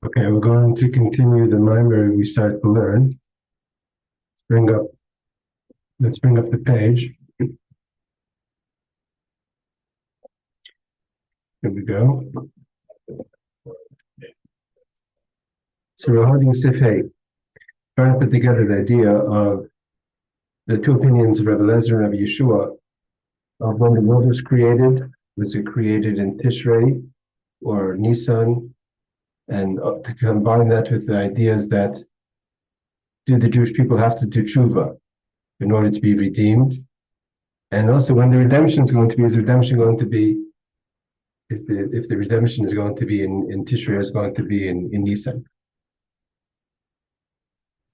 Okay, we're going to continue the Maamar we start to learn. Let's bring up the page. Here we go. So we're holding Tishrei, trying to put together the idea of the two opinions of Rebbe Lezer and Rebbe Yeshua of when the world was created. Was it created in Tishrei or Nisan? And to combine that with the ideas that do the Jewish people have to do tshuva in order to be redeemed? And also when the redemption is going to be, is redemption going to be, if the redemption is going to be in Tishrei, is going to be in Nisan.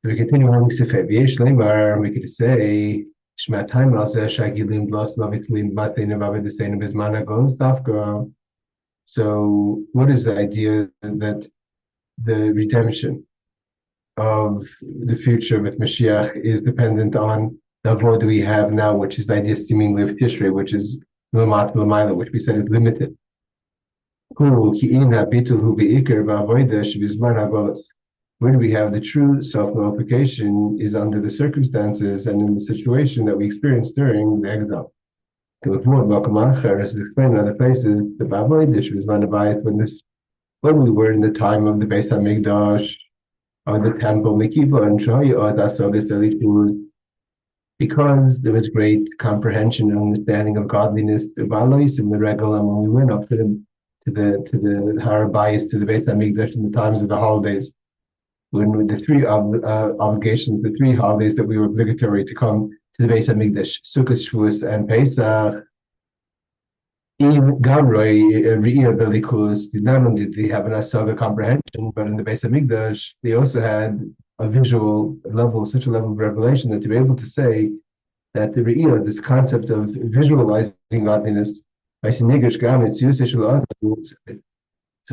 So we continue on Tishrei. V'yesh leimar, we could say, Shmat Haim al zeh shagilim b'los lovitlim b'ateinu v'avedeseinu b'zman hagolus dafka. So what is the idea that the redemption of the future with Mashiach is dependent on the avodah we have now, which is the idea seemingly of Tishrei, which is Lamat L'mayla, which we said is limited. Where do we have the true self-nullification is under the circumstances and in the situation that we experienced during the exile. As explained in other places, the Bereishit was manavayit when we were in the time of the Beis HaMikdash, or the temple, because there was great comprehension and understanding of godliness, and when we went up to the Har Bayis, to the Beis HaMikdash in the times of the holidays, when the three obligations, the three holidays that we were obligatory to come to the Beis HaMikdash, Sukkot, Shavuos, and Pesach, not only did they have an asaga comprehension, but in the Beis HaMikdash, they also had a visual level, such a level of revelation that to be able to say that the Re'iyah, this concept of visualizing godliness, so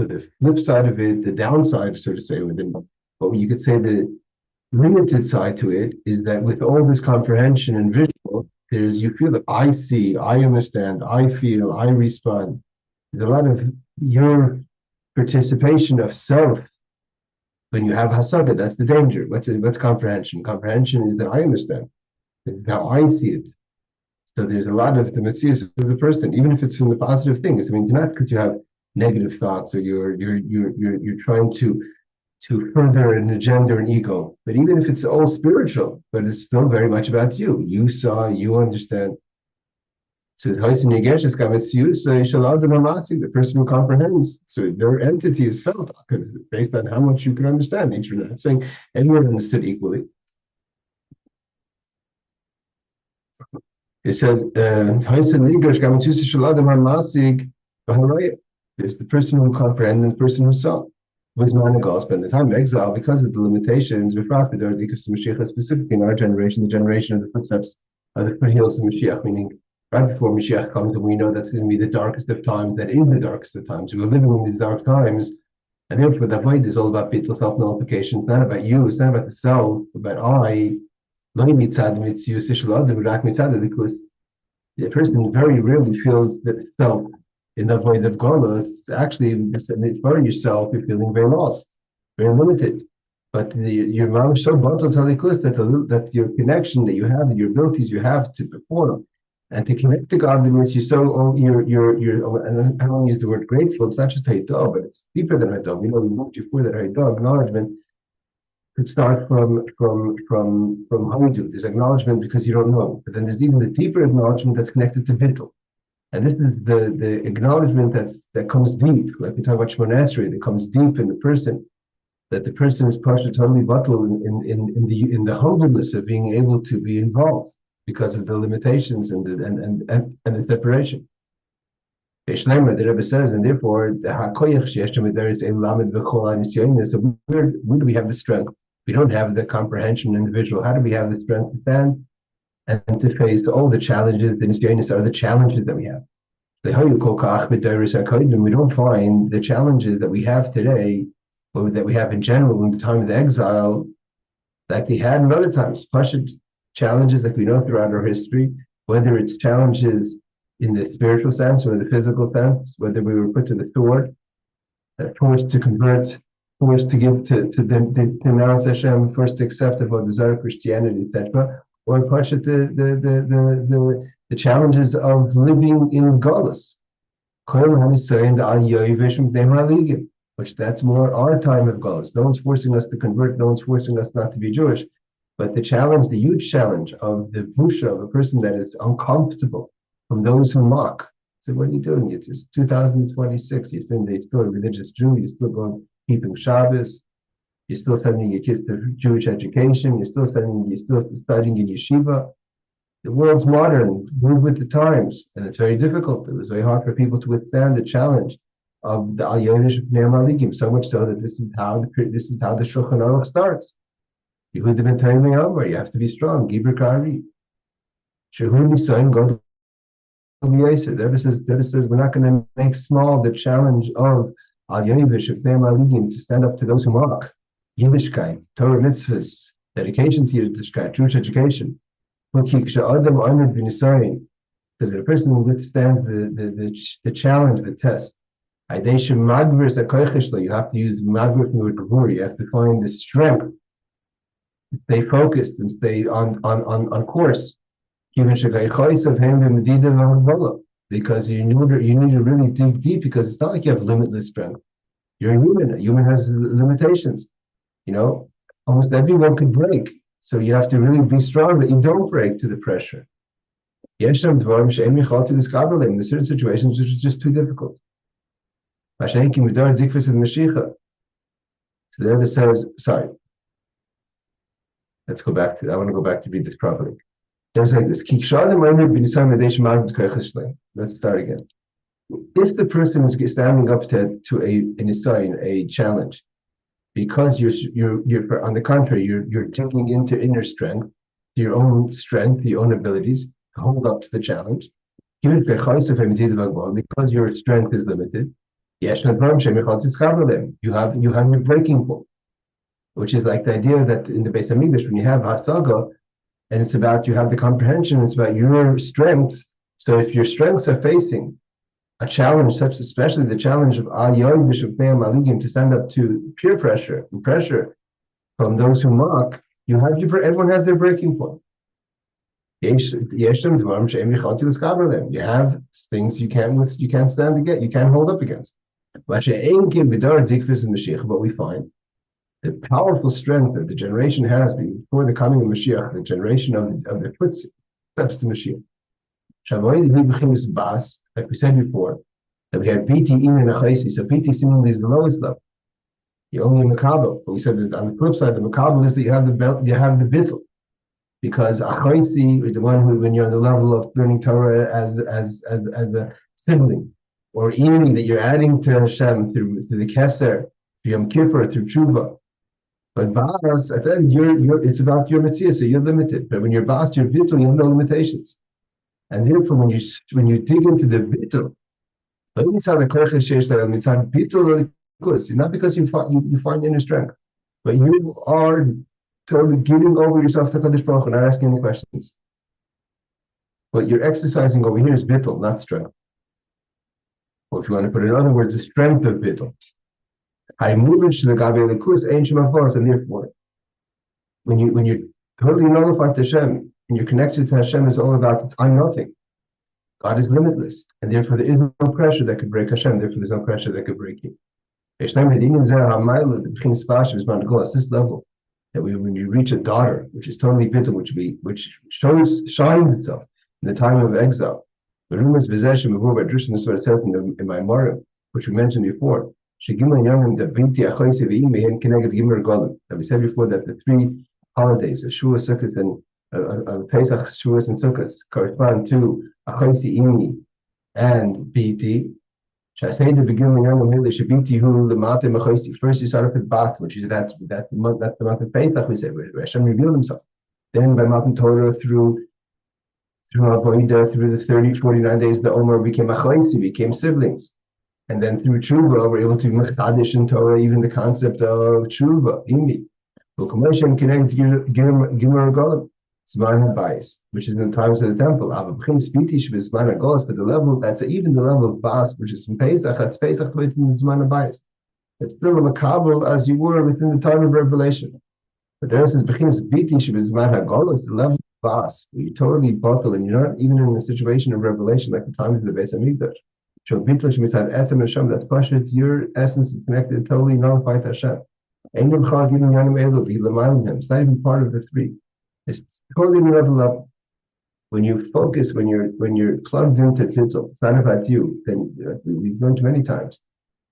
the flip side of it, the downside, so to say, within, but you could say the limited side to it is that with all this comprehension and visual, you feel that I see, I understand, I feel, I respond. There's a lot of your participation of self when you have hasaga. That's the danger. What's comprehension? Comprehension is that I understand. It's how I see it. So there's a lot of the mitzvah of the person, even if it's from the positive things. I mean, it's not because you have negative thoughts or you're trying to further an agenda or an ego. But even if it's all spiritual, but it's still very much about you. You saw, you understand. So the person who comprehends. So their entity is felt because based on how much you can understand each other. Not saying everyone understood equally. It says, there's the person who comprehended and the person who saw. Was Managal spend the time of exile because of the limitations, specifically in our generation, the generation of the footsteps of the foothills of Mashiach, meaning right before Mashiach comes, and we know that's going to be the darkest of times, that is the darkest of times. We're living in these dark times, and therefore the void is all about bittul, self-nullification. It's not about you, it's not about the self, about I. The person very rarely feels that self in the void of Golos. Actually, for yourself, you're feeling very lost, very limited. But your mom is so bundled to Likus that your connection that you have, your abilities you have to perform and to connect to godliness, you're and I don't use the word grateful. It's not just Haidog, but it's deeper than Haidog. We moved before that Haidog acknowledgement could start from Haidu. There's acknowledgement because you don't know, but then there's even the deeper acknowledgement that's connected to Bittul. And this is the acknowledgement that comes deep, like we talk about Shemona Esrei, that comes deep in the person, that the person is partially totally bottled in the humbleness of being able to be involved because of the limitations and the separation. The Rebbe says, and therefore the HaKoyach is a lamed v'chol anisionis. So where do we have the strength? We don't have the comprehension individual. How do we have the strength to stand and to face all the challenges? The nisyonis are the challenges that we have. We don't find the challenges that we have today, or that we have in general in the time of the exile, like they had in other times. Challenges like we know throughout our history, whether it's challenges in the spiritual sense or the physical sense, whether we were put to the sword, forced to convert forced to give to denounce Hashem, first to accept about desire Christianity, etc., or push it the challenges of living in Galus. Which that's more our time of Galus. No one's forcing us to convert, no one's forcing us not to be Jewish. But the challenge, the huge challenge of the busha of a person that is uncomfortable from those who mock. So what are you doing? It's 2026. You think they're still a religious Jew. You're still going keeping Shabbos. You're still sending your kids to Jewish education. You're still studying in yeshiva. The world's modern, move with the times, and it's very difficult. It was very hard for people to withstand the challenge of the HaChodesh Hazeh Lachem. So much so that this is how the Shulchan Aruch starts. You have to be strong. Gibur Kari. Shehu Nisan God. The Rebbe says we're not going to make small the challenge of HaChodesh Hazeh Lachem to stand up to those who mock. Yiddishkeit, Torah mitzvahs, dedication to Yiddishkeit, Jewish education. Because if a person withstands the challenge, the test, you have to use magvir from the gevur. You have to find the strength to stay focused and stay on course. Because you need to really dig deep, because it's not like you have limitless strength. You're a human. A human has limitations. Almost everyone could break. So you have to really be strong that you don't break to the pressure. There's certain situations which are just too difficult. So the Rebbe says, sorry. I want to go back to read this properly. There's like this. Let's start again. If the person is standing up to a Nisan, a challenge, because you're on the contrary, you're taking into inner strength, your own strength, your own abilities to hold up to the challenge. Because your strength is limited, you have your breaking point, which is like the idea that in the Beis Hamikdash, when you have hasaga, and it's about you have the comprehension, it's about your strengths. So if your strengths are facing a challenge, such especially the challenge of to stand up to peer pressure and pressure from those who mock, everyone has their breaking point. You have things you can't stand against, you can't hold up against. But we find the powerful strength that the generation has before the coming of Mashiach, the generation of the footsteps to Mashiach. Like we said before, that we have PT in and Achaisi. So PT seemingly is the lowest level. You only Makabel. But we said that on the flip side, the Makabel is that you have the bittul. Because Achaisi is the one who, when you're on the level of learning Torah as a sibling, or even that you're adding to Hashem through the Keser, through Yom Kippur, through Tshuva. But Ba'as, at the end, it's about your mitzvah, so you're limited. But when you're Ba'as, you're bittul, you have no limitations. And therefore, when you dig into the bittul, not because you find inner strength, but you are totally giving over yourself to HaKadosh Baruch Hu, not asking any questions. What you're exercising over here is bittul, not strength. Or if you want to put it in other words, the strength of bittul. And therefore, when you're totally nullified to Hashem, and your connection to Hashem is all about I'm nothing. God is limitless, and therefore there is no pressure that could break Hashem. Therefore, there's no pressure that could break you. This level that when you reach a daughter, which is totally bittul, which shines itself in the time of exile. The rumors possession before by Drishon, this is what it says in my Maamar, which we mentioned before. That we said before that the three holidays, Shua, Sukkot, and Pesach, Shavuos, and Sukkot correspond to Achaisi Imi and BT. First, you start off with Bat, which is that's the month of Pesach. We say where Hashem revealed Himself. Then by Matan Torah through Avodah, through the 49 days, the Omer became Achaisi, became siblings. And then through Tshuva, we're able to Mechadish in Torah, even the concept of Tshuva, Imi. Zman bias, which is in the times of the temple. But the level, that's even the level of Bas, which is from Pesach, that's Pesach, it's in Zman bias. It's still a makabel as you were within the time of revelation. But there is this bechinas biti shebizman hagolos, the level of bas, where you totally bottle and you're not even in a situation of revelation like the time of the Beis Hamikdash. So bitlish mitzad etem Hashem, that's pashut, your essence is connected, totally nullified to Hashem. It's not even part of the three. It's totally another level. When you focus, when you're plugged into Titzel, it's not about you, then we've learned many times,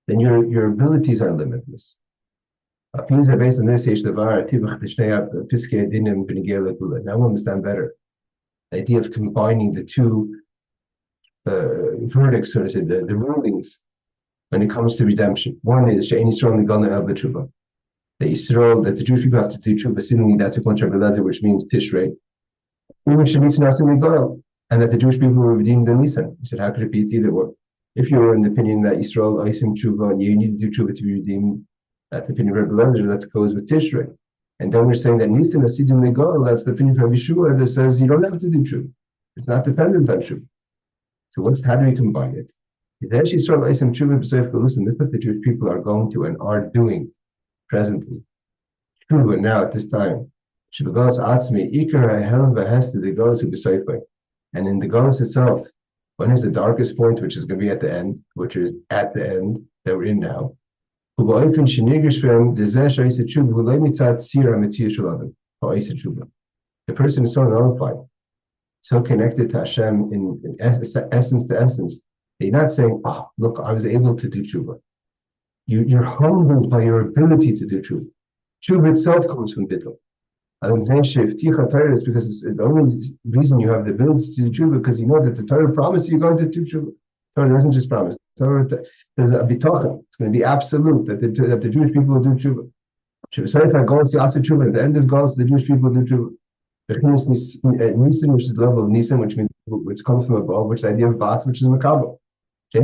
then your abilities are limitless. Now we understand better the idea of combining the two verdicts, so to say, the rulings when it comes to redemption. One is She'en Yisrael Nigana El B'Tshuva. That Yisrael, that the Jewish people have to do tshuva, seemingly that's a bunch of Rebbe, which means Tishrei. And that the Jewish people were redeemed in Nisan. He said, how could it be? It's either one. If you're in the opinion that Yisrael Oisim tshuva and you need to do tshuva to be redeemed, that's the opinion of Rebbe, that goes with Tishrei. And then we're saying that Nisan Asidim Legal, that's the opinion from Yeshua that says you don't have to do tshuva. It's not dependent on tshuva. So how do we combine it? This is what the Jewish people are going to and are doing presently. Tshuva now at this time. And in the Galus itself, when is the darkest point, which is going to be at the end, which is at the end that we're in now. The person is so nullified, so connected to Hashem in essence to essence. You're not saying, oh, look, I was able to do tshuva. You're humbled by your ability to do tshuva. Tshuva itself comes from bittul. Is because it's the only reason you have the ability to do tshuva, because you know that the Torah promises you're going to do tshuva. Torah doesn't just promise. Torah, there's a bitachon. It's going to be absolute that the Jewish people will do tshuva. At the end of Golos, the Jewish people will do tshuva. Nisan, which is the level of Nisan, which comes from above, which is the idea of Bats, which is Makabel. The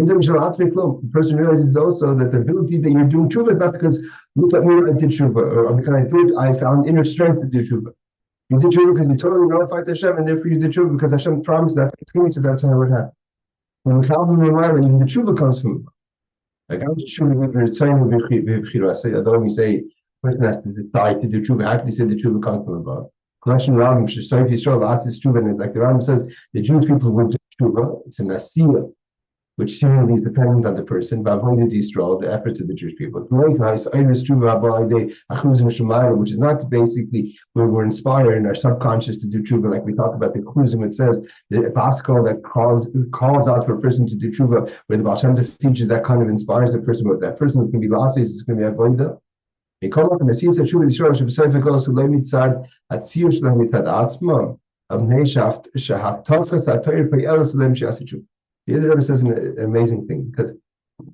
person realizes also that the ability that you're doing tshuva is not because, look at me, I did tshuva, or because I found inner strength to do tshuva. You did tshuva because you totally nullified Hashem, and therefore you did tshuva because Hashem promised that it's going to, that's how it would happen. When Makabel and even the tshuva comes from above. Like, I'm tshuva, although we say, a person has to decide to do tshuva, actually say the tshuva comes from above. Question Rambam, Shesayf Yisrael, last is tshuva, and like the Rambam says, the Jewish people would do tshuva. It's a nasiya, which seemingly is dependent on the person, but avoided Yisrael, the efforts of the Jewish people. Which is not basically where we're inspired in our subconscious to do tshuva, like we talk about the Kruzim. It says the Pascal that calls out for a person to do tshuva, where the Baal Shem Tov teaches that kind of inspires a person, but that person is going to be lost, it's going to be avoided. They come up and see that tshuva Yisrael should be safe goes to lay mitzad atzir shlem mitzad atzma of neishaft shahatachas atoyir pe'elas lem shiasitshuv. The other Rebbe says an amazing thing, because you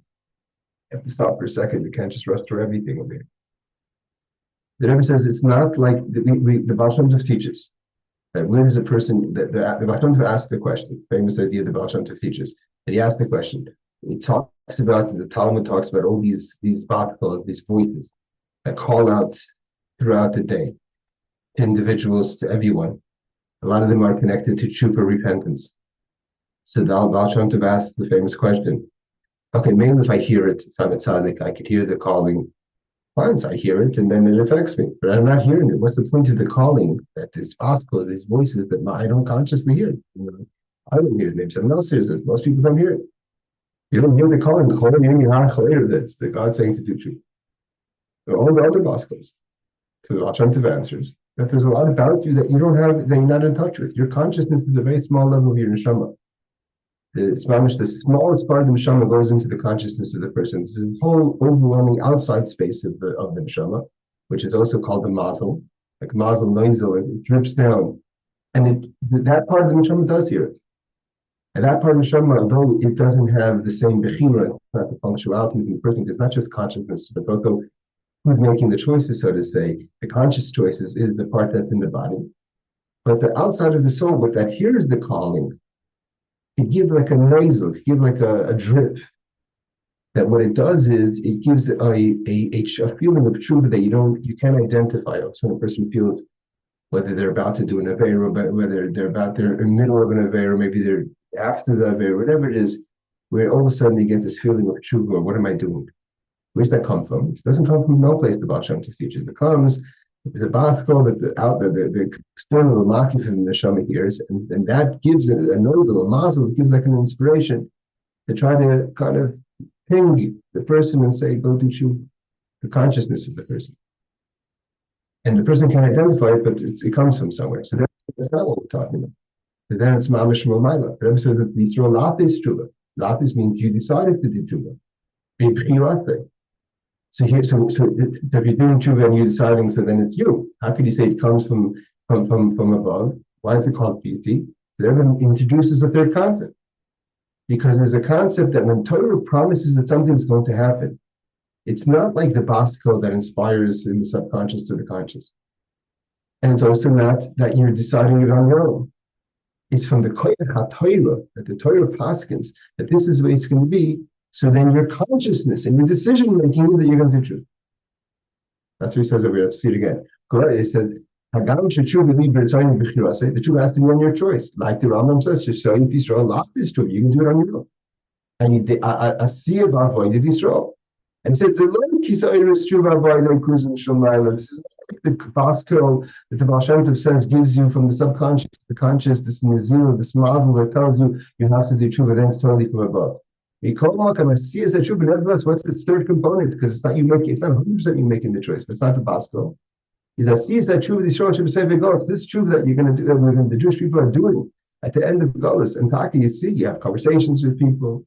have to stop for a second. You can't just restore everything over here. The Rebbe says it's not like the Baal Shem Tov teaches that when is a person that the Baal Shem Tov asks the question, famous idea the Baal Shem Tov teaches, that he asks the question. He talks about, the Talmud talks about all these batkos, these voices that call out throughout the day to individuals, to everyone. A lot of them are connected to tshuva, repentance. So the Baal Shem Tov asks the famous question, okay, maybe if I hear it, if I'm a tzaddik, I could hear the calling. Fine, so I hear it and then it affects me, but I'm not hearing it. What's the point of the calling that is possible, these voices that I don't consciously hear? I don't hear it, maybe someone else hears it. Most people don't hear it. You don't hear the calling. That's the God saying to do tshuva. All the other gospels. So the Baal Shem Tov answers that there's a lot about you that you don't have, that you're not in touch with. Your consciousness is a very small level of your neshama. The smallest part of the neshama goes into the consciousness of the person. This is a whole overwhelming outside space of the neshama, which is also called the mazel, like mazel noisel. It drips down, and that part of the neshama does hear it. And that part of the neshama, although it doesn't have the same bechira, it's not the functionality of the person. It's not just consciousness, but also who's making the choices, so to say. The conscious choices is the part that's in the body, but the outside of the soul, what that hears the calling. It gives like a noisel, it gives like a drip. That what it does is it gives a feeling of truth that you can't identify. So a person feels whether they're about to do an affair, or whether they're in the middle of an affair, or maybe they're after the affair, whatever it is, where all of a sudden you get this feeling of truth, or what am I doing? Where does that come from? It doesn't come from no place the Baal Shem Tov teaches. It comes the bathko that the external makif in the neshama hears, and that gives it a nozzle, a mazel. It gives like an inspiration to try to kind of ping the person and say, go to the consciousness of the person. And the person can identify it, but it comes from somewhere. So that's not what we're talking about. Because then it's mamish maila. The Rebbe says that we throw lapis tshuva. Lapis means you decided to do tshuva. So if you're doing tshuva and you're deciding, so then it's you. How could you say it comes from above? Why is it called piti? The Rebbe introduces a third concept. Because there's a concept that when Torah promises that something's going to happen, it's not like the Basco that inspires in the subconscious to the conscious. And it's also not that you're deciding it on your own. It's from the koyach HaTorah, that the Torah paskins, that this is the way it's going to be. So then your consciousness and your decision making is that you're going to do truth. That's what he says over here. Let's see it again. It says, the truth has to be on your choice. Like the Rambam says, Tishrei lost this truth. You can do it on your own. And I see about avoided Israel. And it says the Lord Kisayir is true about this is like the Baskel that the Baal Shem Tov says gives you from the subconscious, the conscious, this Nazir, this mazel that tells you you have to do tshuva, then it's totally from above. We call Makam as see as a tshuva, nevertheless, what's this third component? Because it's not you making, it's not 100% you making the choice, but it's not the Baskel. Is that see is that tshuva, the Yisrael should say, it's this tshuva that you're going to do, that the Jewish people are doing at the end of Golas. And Taki, you see, you have conversations with people.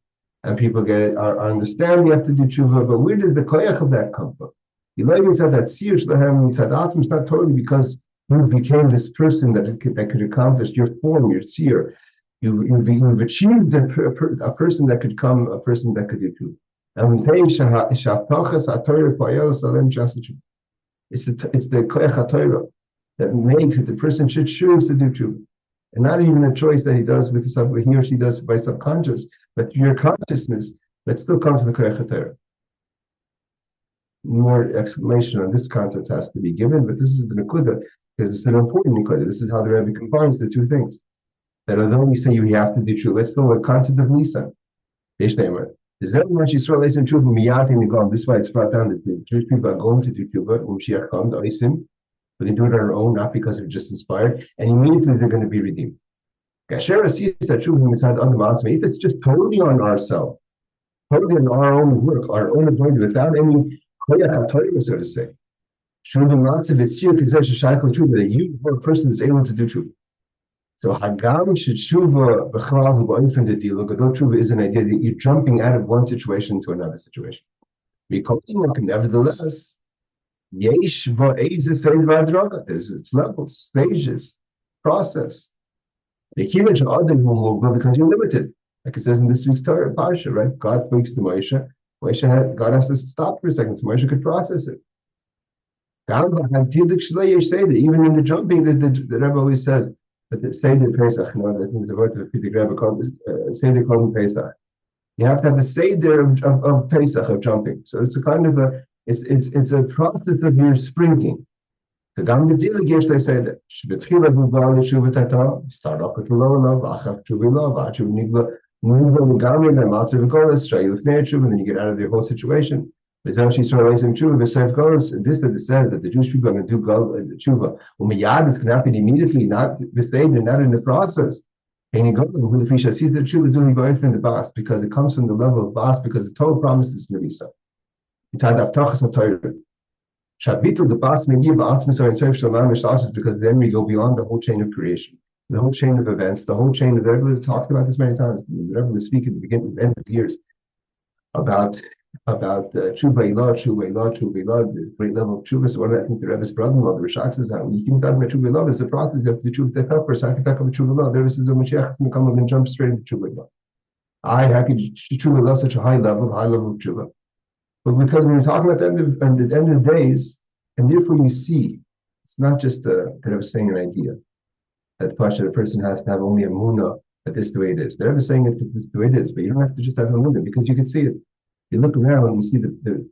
And people understand you have to do tshuva, but where does the koyach of that come from? It's not totally because you became this person that could accomplish your form, your seer. You've achieved a person that could come, a person that could do tshuva. It's the koyach HaTorah that makes it the person should choose to do tshuva. And not even a choice that he does with he or she does by subconscious, but your consciousness that still comes to the koyach HaTorah. More explanation on this concept has to be given, but this is the nekuda because it's an important nekuda. This is how the Rebbe combines the two things. That although we say you have to do tshuva, it's still a concept of Nisan. This is why it's brought down that the Jewish people are going to do tshuva, but they do it on their own, not because they're just inspired, and immediately they're going to be redeemed. If it's just totally on ourselves, totally on our own work, our own avoidance, without any koyach, so to say, that you, a person, is able to do tshuva. So hagam shetshuva b'chlal hu ba'ofen de dilo. Gadol tshuva is an idea that you're jumping out of one situation to another situation. Nevertheless, there's its levels, stages, process. Because you're limited. Like it says in this week's Torah Parsha, right? God speaks to Moshe. God has to stop for a second so Moshe could process it. Even in the jumping, the Rebbe always says that the Seder Pesach, that means the word of the Rebbe called Seder called Pesach. You have to have the Seder of Pesach, of jumping. So it's a kind of it's a process of your springing. The Gamma Gish, they say that start off with the lower love, and then you get out of the whole situation. This that it says that the Jewish people are going to do tshuva. This can happen immediately, not not in the process. And he goes with the sees the tshuva is only going from the bas because it comes from the level of bas because the Torah promises to be so. The bas because then we go beyond the whole chain of creation, the whole chain of events, the whole chain of the Rebbe talked about this many times. The Rebbe was speaking at the beginning, end of years about tshuva ilah, this great level of tshuva. So what I think the Rebbe's brother-in-law, the Rishak, says that when you keep talking about tshuva ilah, there's a process. You have to do tshuva tekaf first. I can talk about tshuva ilah. There is a Mashiach is going to come up and jump straight into tshuva ilah. How could tshuva ilah such a high level of tshuva? But because when we're talking about the end of the days, and therefore you see, it's not just that I was saying an idea that the person has to have only a munah that this is the way it is. They're ever saying it this is the way it is, but you don't have to just have a munah because you can see it. You look around and you see the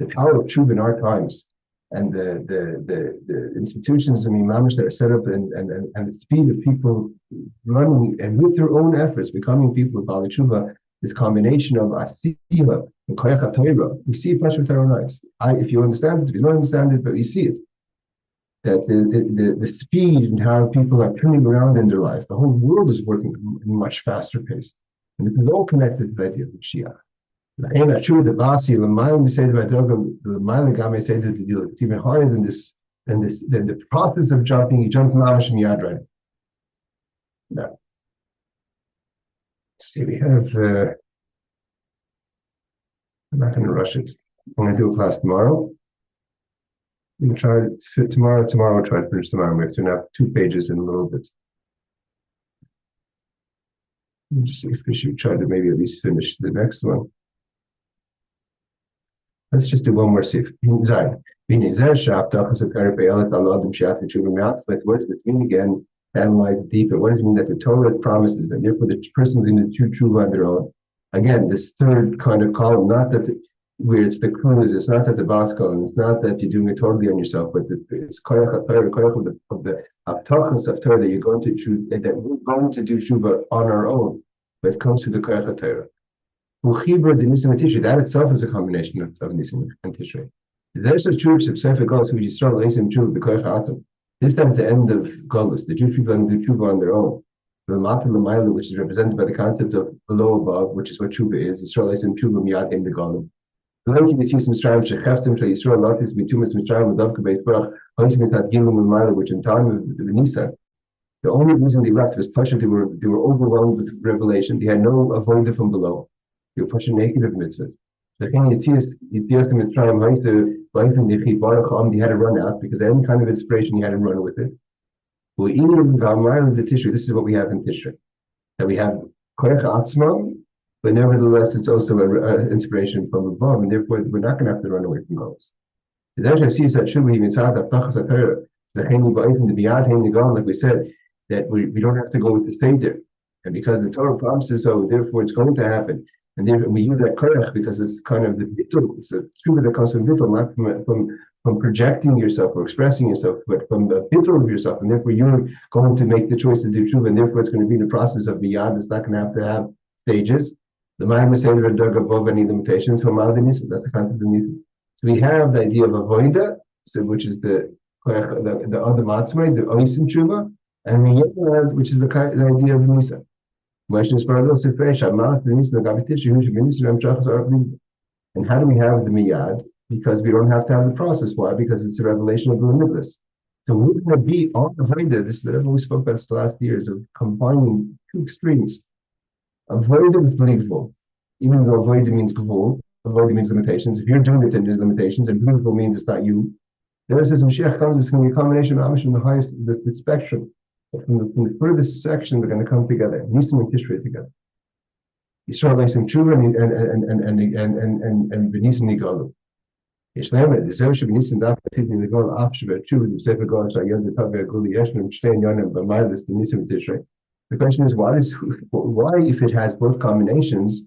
power of truth in our times and the institutions and imams that are set up and the speed of people running and with their own efforts becoming people of Bali Tshuva. This combination of asiyah In Koyach HaTorah, we see Pashut Taronais. If you understand it, if you don't understand it, but we see it. That the speed and how people are turning around in their life, the whole world is working at a much faster pace. And this is all connected to the idea of Mashiach. It's even harder than the process of jumping. You jump mamash miyad right. Now, see, we have. I'm not going to rush it. I'm going to do a class tomorrow. I'm going to try to fit tomorrow. Tomorrow, we'll try to finish tomorrow. We have to have 2 pages in a little bit. Let me just see if we should try to maybe at least finish the next one. Let's just do one more sif. What does it mean again? Analyze deeper. What does it mean that the Torah promises that therefore the person is going to do tshuva on their own? Again, this third kind of column, not that where it's the cruise, it's not that the box column, it's not that you're doing it totally on yourself, but it's koyach of the abtachos of Torah that you're going to choose, that we're going to do tshuva on our own. But it comes to the koyach of Torah. That itself is a combination of Nisan and Tishrei. There's a Jewish Sefer Golus who just started Nisan Tshuva b'koyach ha'atzim. This time at the end of Golus, the Jewish people are going to do tshuva on their own. The Mata L'mayla, which is represented by the concept of below above, which is what tshuva is. Yisrael Nisan Tshuva miyad in the Golus. The Lord can see some Mitzrayim shecheftem shel Yisrael latis bitumas Mitzrayim l'davka beis barach hoisim etat gilum l'mayla, which in time of the Nisan, the only reason they left was Pasha. They were overwhelmed with revelation. They had no avoider from below. They were pushing negative mitzvahs. The thing you see is Mitzrayim he had to run out because any kind of inspiration he had to run with it. This is what we have in Tishrei. That we have Koyach Atzmam, but nevertheless it's also an inspiration from above, and therefore we're not going to have to run away from those. The Dash sees that should be inside that Tachas HaTorah, the Biyad like we said, that we don't have to go with the stay there. And because the Torah promises so, therefore it's going to happen. And therefore we use that koyach because it's kind of the bittul, it's a tshuva that comes from bittul, not from projecting yourself or expressing yourself, but from the bittul of yourself. And therefore you're going to make the choice to do tshuva, and therefore it's going to be the process of biyad. It's not going to have stages. The Maamar HaChodesh Hazeh above any limitations from Nisan. That's the concept of Nisan. So we have the idea of avoida, which is the other matzmai, the oisim tshuva, and miyad, which is the idea of Nisan. And how do we have the miyad? Because we don't have to have the process. Why? Because it's a revelation of the limitless. So we're going to be on avoida. This is the Rebbe we spoke about this the last years of combining 2 extremes. Avoida is believable, even though avoida means gvul, avoida means limitations. If you're doing it, then there's limitations, and believable means it's not you. There says Mashiach comes, it's going to be a combination of Amish from the highest, the spectrum. From the furthest section, they're going to come together. Nisan and Tishrei together. Yisrael Nisan Tshuva and Nisan Nigalu. Yishlamet the Zeh should be Nisan Daf Tidin Nigalu Afshav Tshuva the Sefer Golus Ayad the Taveh Guli Yeshnem Shtein Yonim B'Maylis the Nisan Tishrei. The question is why if it has both combinations,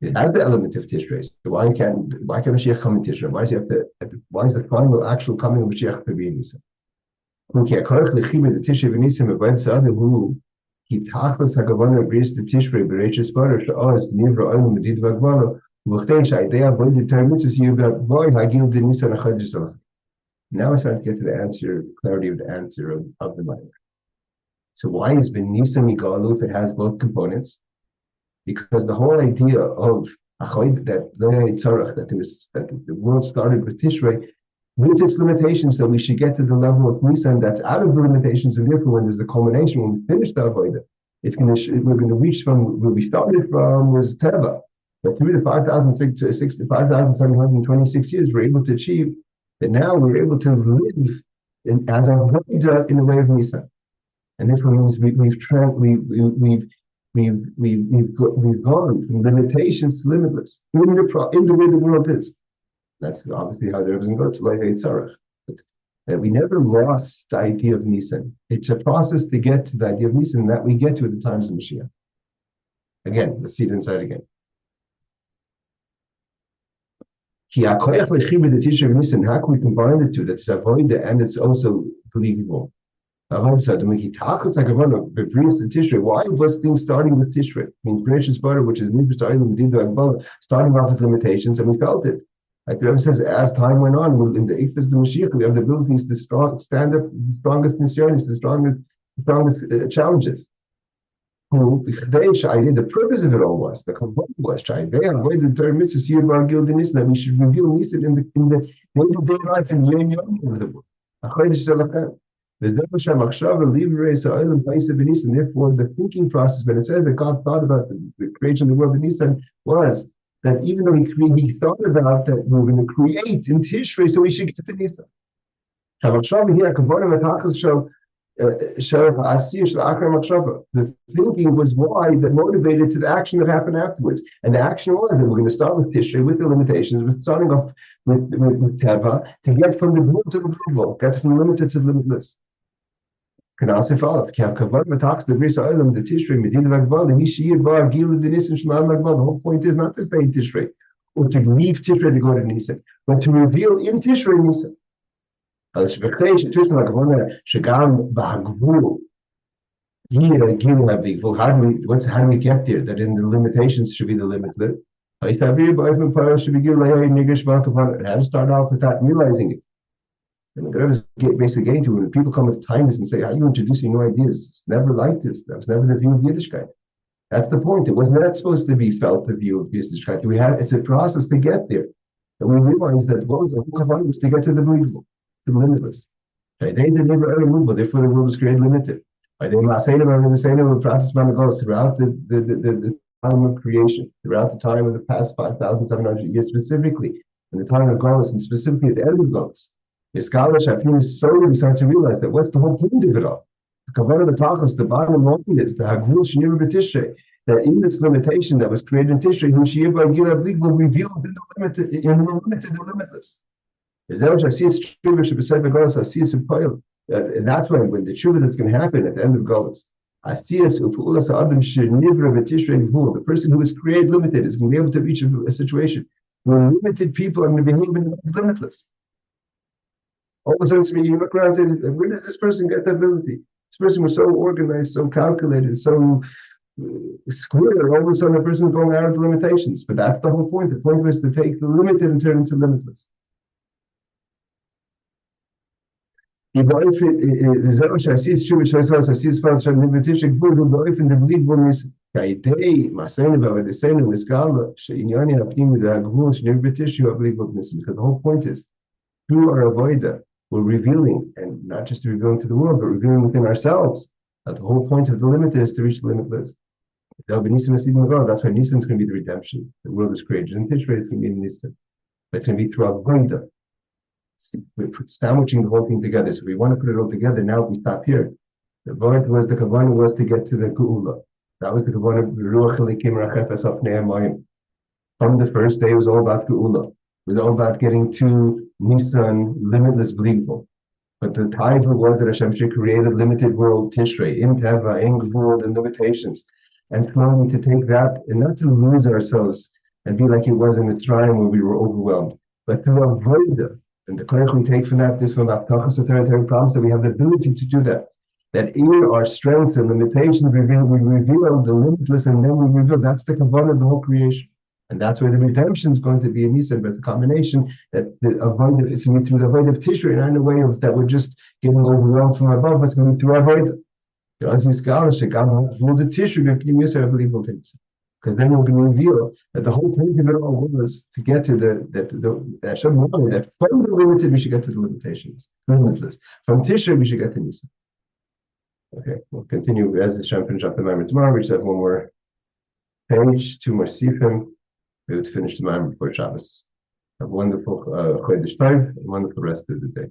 it has the element of Tishrei. So why can't Mashiach come in Tishrei? Why is the final actual coming of Mashiach to be in Nisan? Okay, according to the Tishrei v'Nisan about the other who he tachlis hagavana agrees to Tishrei Bereishit Baruch Oz Nivra Olam Medid Vagvano V'Chtei Sha'idei Avoid determines you about Void Hagil de Nisan HaChodesh Hazeh. Now I start to get to the answer, clarity of the answer of the matter. So why has been Nisan Migalu if it has both components? Because the whole idea of that the world started with Tishrei, with its limitations, that we should get to the level of Nisan that's out of the limitations, and therefore when there's the culmination, when we finish the avodah, we're going to reach from where we started from was Teva. But through the 5,726 years, we're able to achieve that now we're able to live as avodah in the way of Nisan. And therefore means we've gone from limitations to limitless in the way the world is. That's obviously how there doesn't go to Lehi Tzarech. But we never lost the idea of Nisan. It's a process to get to the idea of Nisan that we get to at the times of Mashiach. Again, let's see it inside again. How can we combine the two? That's avoida and it's also believable. Tishrei. Why was things starting with Tishrei? It means Bereishit butter, which is starting off with limitations, and we felt it. Like the Rebbe says, as time went on, in the Eighth of the Mashiach, we have the abilities to stand up to the strongest nisyonis, the strongest challenges. The purpose of it all was, the kavanah was, they avoided the Torah mitzvahs, that we should reveal Nisan in the day-to-day life in the yom of the book. HaChodesh Hazeh Lachem. Therefore, the thinking process, when it says that God thought about the creation of the world in Nisan, was that even though he thought about that we were going to create in Tishrei, so we should get to Nisan. The thinking was why that motivated to the action that happened afterwards. And the action was that we're going to start with Tishrei, with the limitations, with starting off with Teva, to get from the blue to the blue, get from the limited to the limitless. The whole point is not to stay in Tishrei or to leave Tishrei to go to Nisan, but to reveal in Tishrei Nisan. How do we get there? That in the limitations should be the limitless. How to start off with that, realizing it. And the Rebbe is basically getting to when people come with kindness and say, "How are you introducing new ideas? It's never like this. That was never the view of Yiddishkeit." That's the point. It was not supposed to be felt the view of Yiddishkeit. It's a process to get there. And we realized that what was the whole kavanah was to get to the believable, to the limitless. Days are never ever movable. Therefore, the world was created limited. By the same practice goes throughout the time of creation, throughout the time of the past 5,700 years, specifically in the time of Golos, and specifically at the end of Golos. The scholars have slowly started to realize that what's the whole point of it all? The kavanah, the tachlis, the bottom line is the hagvul shnira b'tishrei. That in this limitation that was created in Tishrei, who sheyivah gila blik will reveal in the limited, the limitless. And that's when the tshuva that's going to happen at the end of Golos. The person who is created limited is going to be able to reach a situation where limited people are going to behave limitless. All of a sudden, you look around and say, where does this person get the ability? This person was so organized, so calculated, so square. All of a sudden, the person's going out of the limitations. But that's the whole point. The point was to take the limited and turn it into limitless. The whole point is, through our avodah, we're revealing, and not just revealing to the world, but revealing within ourselves. That the whole point of the limit is to reach the limitless. That's why Nisan is going to be the redemption. The world is created in Tishrei, it's going to be in Nisan. But it's going to be through avodah. We're sandwiching the whole thing together. So we want to put it all together. Now we stop here. The kavanah was to get to the geula. That was the kavanah. From the first day, it was all about geula. It was all about getting to Nisan, limitless, believable. But the title was that Hashem should create a limited world, Tishrei, in Teva, in Gvul, and limitations. And slowly to take that, and not to lose ourselves and be like it was in Mitzrayim where we were overwhelmed, but to avoid it. And the koyach we take from that, this from Avtachas Torah promise that we have the ability to do that. That in our strengths and limitations, we reveal the limitless, and then we reveal that's the kavanah of the whole creation. And that's where the redemption is going to be in Nisan, but it's a combination that it's going to be through the avodah of Tishrei, and not in a way of that we're just getting overwhelmed from above, but it's going to be through our avodah. Because then we're going to reveal that the whole point of it all was to get to that Hashem wanted that from the limited we should get to the limitations, limitless. From Tishrei we should get to Nisan. Okay, we'll continue as Hashem finish up the Maamar tomorrow. We just have one more page, two more sifim. We would finish the Maamar before Shabbos. Have a wonderful Chodesh Tov and wonderful rest of the day.